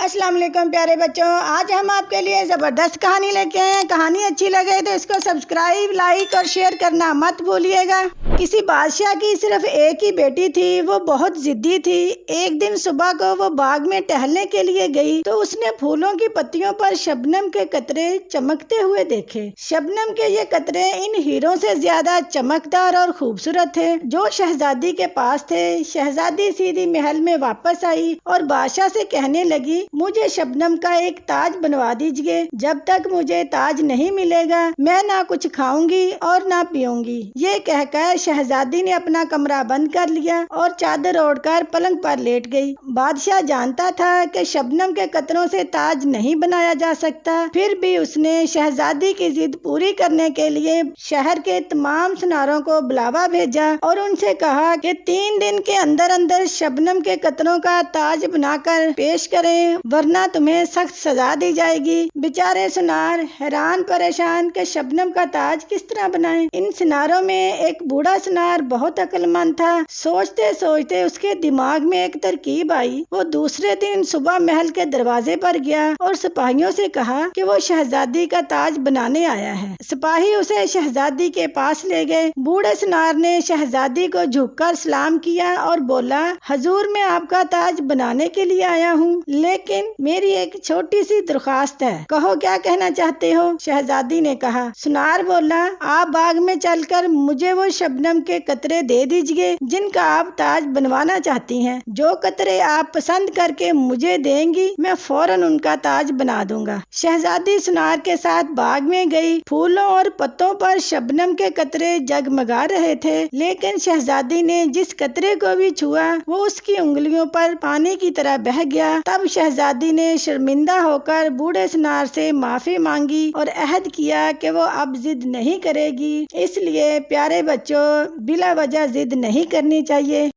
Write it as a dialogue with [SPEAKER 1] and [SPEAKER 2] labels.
[SPEAKER 1] السلام علیکم پیارے بچوں، آج ہم آپ کے لیے زبردست کہانی لے کے آئے ہیں۔ کہانی اچھی لگے تو اس کو سبسکرائب، لائک اور شیئر کرنا مت بھولیے گا۔ کسی بادشاہ کی صرف ایک ہی بیٹی تھی، وہ بہت ضدی تھی۔ ایک دن صبح کو وہ باغ میں ٹہلنے کے لیے گئی تو اس نے پھولوں کی پتیوں پر شبنم کے قطرے چمکتے ہوئے دیکھے۔ شبنم کے یہ قطرے ان ہیروں سے زیادہ چمکدار اور خوبصورت تھے جو شہزادی کے پاس تھے۔ شہزادی سیدھی محل میں واپس آئی اور بادشاہ سے کہنے لگی، مجھے شبنم کا ایک تاج بنوا دیجیے۔ جب تک مجھے تاج نہیں ملے گا میں نہ کچھ کھاؤں گی اور نہ پیوں گی۔ یہ کہہ کر شہزادی نے اپنا کمرہ بند کر لیا اور چادر اوڑھ کر پلنگ پر لیٹ گئی۔ بادشاہ جانتا تھا کہ شبنم کے قطروں سے تاج نہیں بنایا جا سکتا، پھر بھی اس نے شہزادی کی ضد پوری کرنے کے لیے شہر کے تمام سناروں کو بلاوا بھیجا اور ان سے کہا کہ 3 دن کے اندر اندر شبنم کے قطروں کا تاج بنا کر پیش کریں، ورنہ تمہیں سخت سزا دی جائے گی۔ بیچارے سنار حیران پریشان کہ شبنم کا تاج کس طرح بنائیں۔ ان سناروں میں ایک بوڑھا سنار بہت عقل مند تھا۔ سوچتے سوچتے اس کے دماغ میں ایک ترکیب آئی۔ وہ دوسرے دن صبح محل کے دروازے پر گیا اور سپاہیوں سے کہا کہ وہ شہزادی کا تاج بنانے آیا ہے۔ سپاہی اسے شہزادی کے پاس لے گئے۔ بوڑھے سنار نے شہزادی کو جھک کر سلام کیا اور بولا، حضور میں آپ کا تاج بنانے کے لیے آیا ہوں، لیکن میری ایک چھوٹی سی درخواست ہے۔ کہو کیا کہنا چاہتے ہو؟ شہزادی نے کہا۔ سنار بولا، آپ باغ میں چل کر مجھے وہ شبنم کے قطرے دے دیجئے جن کا آپ تاج بنوانا چاہتی ہیں۔ جو قطرے آپ پسند کر کے مجھے دیں گی میں فوراً ان کا تاج بنا دوں گا۔ شہزادی سنار کے ساتھ باغ میں گئی۔ پھولوں اور پتوں پر شبنم کے قطرے جگمگا رہے تھے، لیکن شہزادی نے جس قطرے کو بھی چھوا وہ اس کی انگلیوں پر پانی کی طرح بہہ گیا۔ تب شہزادی نے شرمندہ ہو کر بوڑھے سنار سے معافی مانگی اور عہد کیا کہ وہ اب ضد نہیں کرے گی۔ اس لیے پیارے بچوں، بلا وجہ ضد نہیں کرنی چاہیے۔